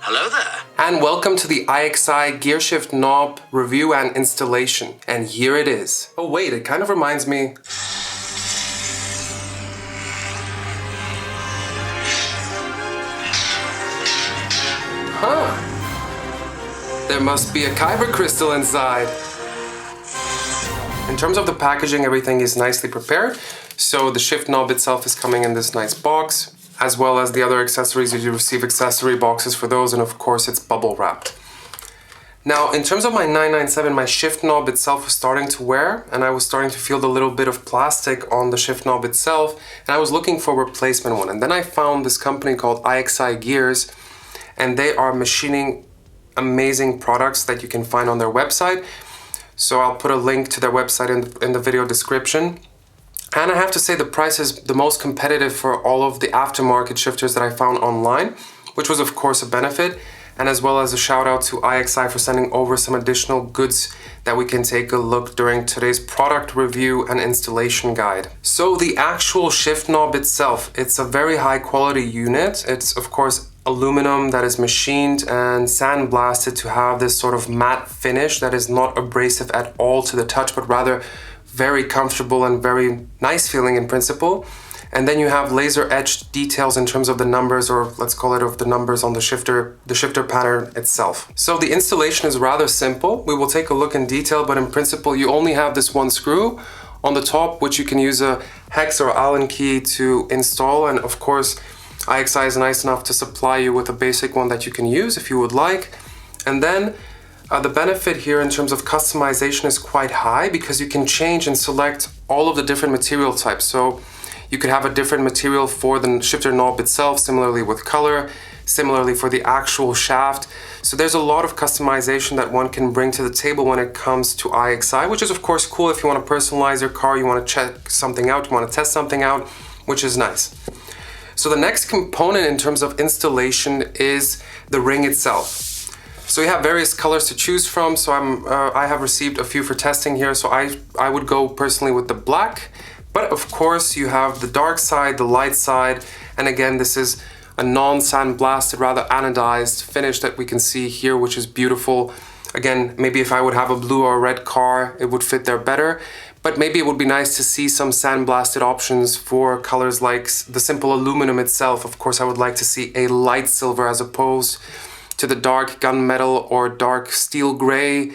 Hello there. And welcome to the IXI gear shift knob review and installation. And here it is. Oh wait, it kind of reminds me. Huh. There must be a kyber crystal inside. In terms of the packaging, everything is nicely prepared. So the shift knob itself is coming in this nice box, as well as the other accessories. You receive accessory boxes for those, and of course it's bubble wrapped. Now, in terms of my 997, my shift knob itself was starting to wear, and I was starting to feel the little bit of plastic on the shift knob itself, and I was looking for a replacement one. And then I found this company called IXI Gears, and they are machining amazing products that you can find on their website. So I'll put a link to their website in the video description. And I have to say the price is the most competitive for all of the aftermarket shifters that I found online, which was of course a benefit. And as well as a shout out to IXI for sending over some additional goods that we can take a look during today's product review and installation guide. So the actual shift knob itself, it's a very high quality unit. It's of course aluminum that is machined and sandblasted to have this sort of matte finish that is not abrasive at all to the touch, but rather very comfortable and very nice feeling in principle. And then you have laser etched details in terms of the numbers, or let's call it of the numbers on the shifter pattern itself. So the installation is rather simple. We will take a look in detail, but in principle you only have this one screw on the top, which you can use a hex or Allen key to install. And of course, IXI is nice enough to supply you with a basic one that you can use if you would like. And then the benefit here in terms of customization is quite high, because you can change and select all of the different material types. So you could have a different material for the shifter knob itself, similarly with color, similarly for the actual shaft. So there's a lot of customization that one can bring to the table when it comes to IXI, which is of course cool if you want to personalize your car, you want to check something out, you want to test something out, which is nice. So the next component in terms of installation is the ring itself. So you have various colors to choose from. So I have received a few for testing here. So I would go personally with the black, but of course you have the dark side, the light side. And again, this is a non-sandblasted, rather anodized finish that we can see here, which is beautiful. Again, maybe if I would have a blue or a red car, it would fit there better. But maybe it would be nice to see some sandblasted options for colors like the simple aluminum itself. Of course, I would like to see a light silver as opposed to the dark gunmetal or dark steel gray,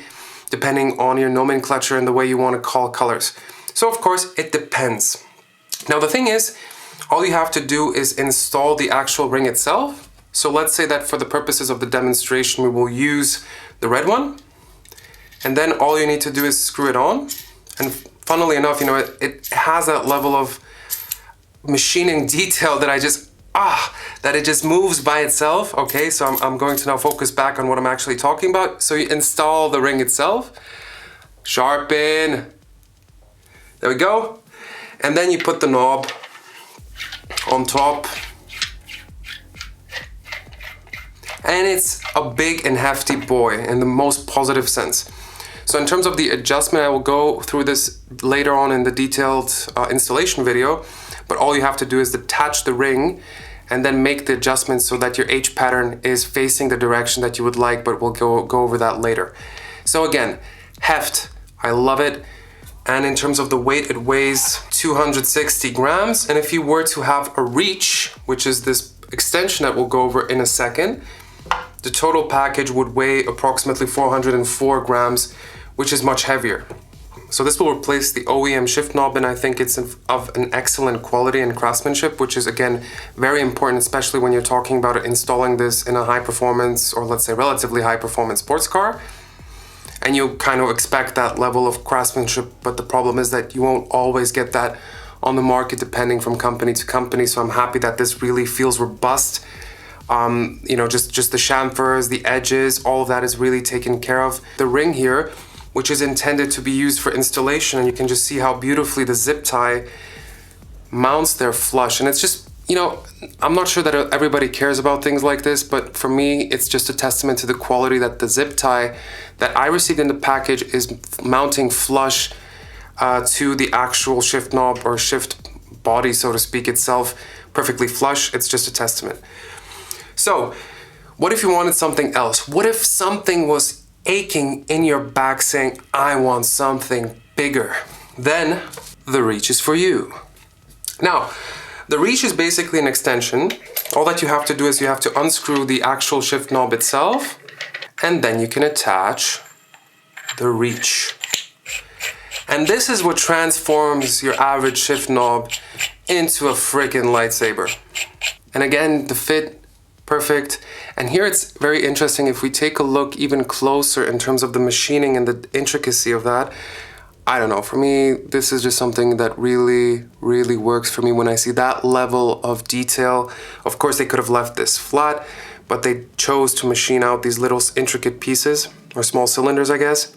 depending on your nomenclature and the way you want to call colors. So of course, it depends. Now the thing is, all you have to do is install the actual ring itself. So let's say that for the purposes of the demonstration, we will use the red one. And then all you need to do is screw it on. And funnily enough, you know, it has that level of machining detail that that it just moves by itself. Okay, so I'm going to now focus back on what I'm actually talking about. So you install the ring itself, sharpen, there we go. And then you put the knob on top. And it's a big and hefty boy in the most positive sense. So in terms of the adjustment, I will go through this later on in the detailed installation video, but all you have to do is detach the ring and then make the adjustments so that your H pattern is facing the direction that you would like, but we'll go over that later. So again, heft, I love it. And in terms of the weight, it weighs 260 grams. And if you were to have a reach, which is this extension that we'll go over in a second, the total package would weigh approximately 404 grams, which is much heavier. So this will replace the OEM shift knob, and I think it's of an excellent quality and craftsmanship, which is again very important, especially when you're talking about installing this in a high performance, or let's say relatively high performance sports car. And you kind of expect that level of craftsmanship, but the problem is that you won't always get that on the market depending from company to company. So I'm happy that this really feels robust. You know, just the chamfers, the edges, all of that is really taken care of. The ring here, which is intended to be used for installation, and you can just see how beautifully the zip tie mounts there flush. And it's just, you know, I'm not sure that everybody cares about things like this, but for me, it's just a testament to the quality that the zip tie that I received in the package is mounting flush to the actual shift knob or shift body, so to speak, itself, perfectly flush. It's just a testament. So What if you wanted something else? What if something was aching in your back saying, I want something bigger? Then the Reach is for you. Now, the Reach is basically an extension. All that you have to do is you have to unscrew the actual shift knob itself, and then you can attach the Reach. And this is what transforms your average shift knob into a freaking lightsaber. And again, the fit, perfect. And here it's very interesting if we take a look even closer in terms of the machining and the intricacy of that. I don't know, for me, this is just something that really, really works for me when I see that level of detail. Of course, they could have left this flat, but they chose to machine out these little intricate pieces, or small cylinders, I guess,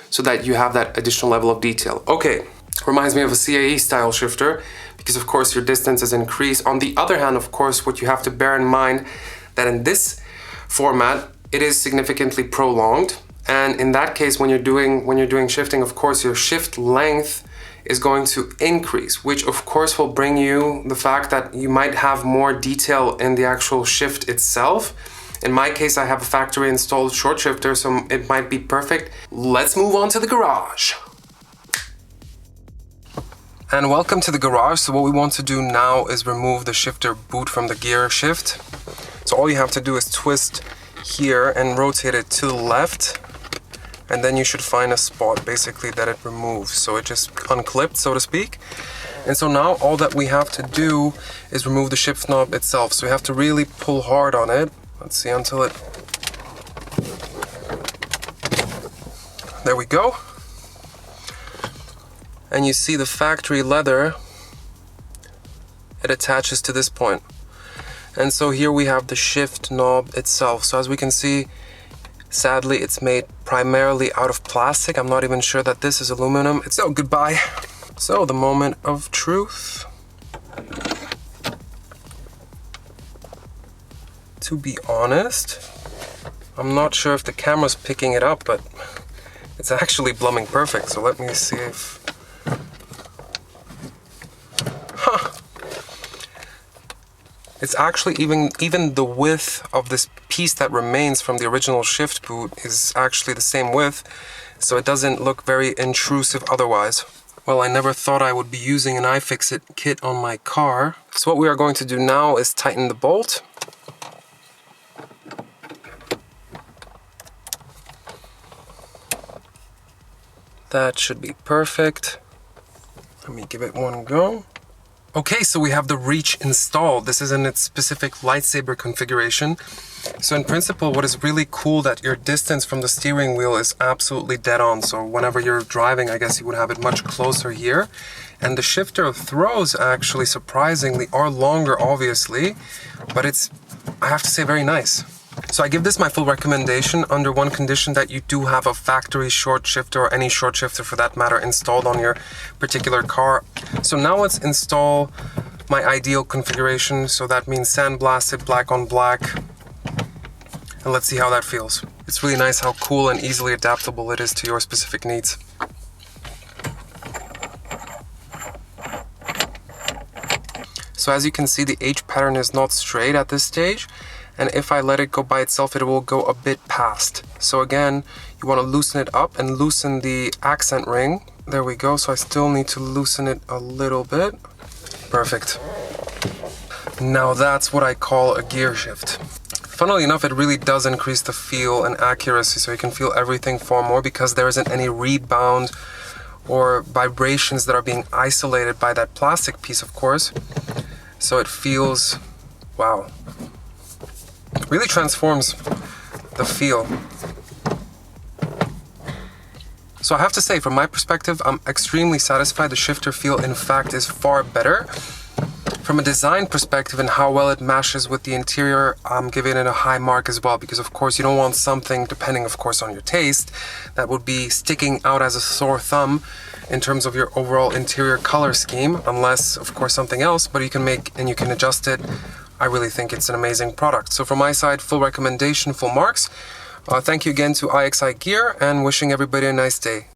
so that you have that additional level of detail. Okay, reminds me of a CAE style shifter, because of course your distance is increased. On the other hand, of course, what you have to bear in mind that in this format, it is significantly prolonged. And in that case, when you're doing shifting, of course, your shift length is going to increase, which of course will bring you the fact that you might have more detail in the actual shift itself. In my case, I have a factory installed short shifter, so it might be perfect. Let's move on to the garage. And welcome to the garage. So what we want to do now is remove the shifter boot from the gear shift. So all you have to do is twist here and rotate it to the left. And then you should find a spot basically that it removes. So it just unclipped, so to speak. And so now all that we have to do is remove the shift knob itself. So we have to really pull hard on it. Let's see until it... There we go. And you see the factory leather, it attaches to this point. And so here we have the shift knob itself. So as we can see, sadly, it's made primarily out of plastic. I'm not even sure that this is aluminum. It's oh, goodbye. So the moment of truth. To be honest, I'm not sure if the camera's picking it up, but it's actually blooming perfect. So let me see if... Huh. It's actually even the width of this piece that remains from the original shift boot is actually the same width, so it doesn't look very intrusive otherwise. Well, I never thought I would be using an iFixit kit on my car. So what we are going to do now is tighten the bolt. That should be perfect. Let me give it one go. Okay, so we have the Reach installed. This is in its specific lightsaber configuration. So in principle, what is really cool that your distance from the steering wheel is absolutely dead on. So whenever you're driving, I guess you would have it much closer here. And the shifter throws actually surprisingly are longer, obviously, but it's, I have to say, very nice. So I give this my full recommendation under one condition, that you do have a factory short shifter, or any short shifter for that matter, installed on your particular car. So now let's install my ideal configuration. So that means sandblasted, black on black. And let's see how that feels. It's really nice how cool and easily adaptable it is to your specific needs. So as you can see, the H pattern is not straight at this stage. And if I let it go by itself, it will go a bit past. So again, you want to loosen it up and loosen the accent ring. There we go. So I still need to loosen it a little bit. Perfect. Now that's what I call a gear shift. Funnily enough, it really does increase the feel and accuracy, so you can feel everything far more because there isn't any rebound or vibrations that are being isolated by that plastic piece, of course. So it feels, wow. Really transforms the feel. So I have to say, from my perspective, I'm extremely satisfied. The shifter feel, in fact, is far better. From a design perspective and how well it matches with the interior, I'm giving it a high mark as well, because of course you don't want something, depending of course on your taste, that would be sticking out as a sore thumb in terms of your overall interior color scheme, unless of course something else, but you can make and you can adjust it. I really think it's an amazing product. So from my side, full recommendation, full marks. Thank you again to IXI Gear, and wishing everybody a nice day.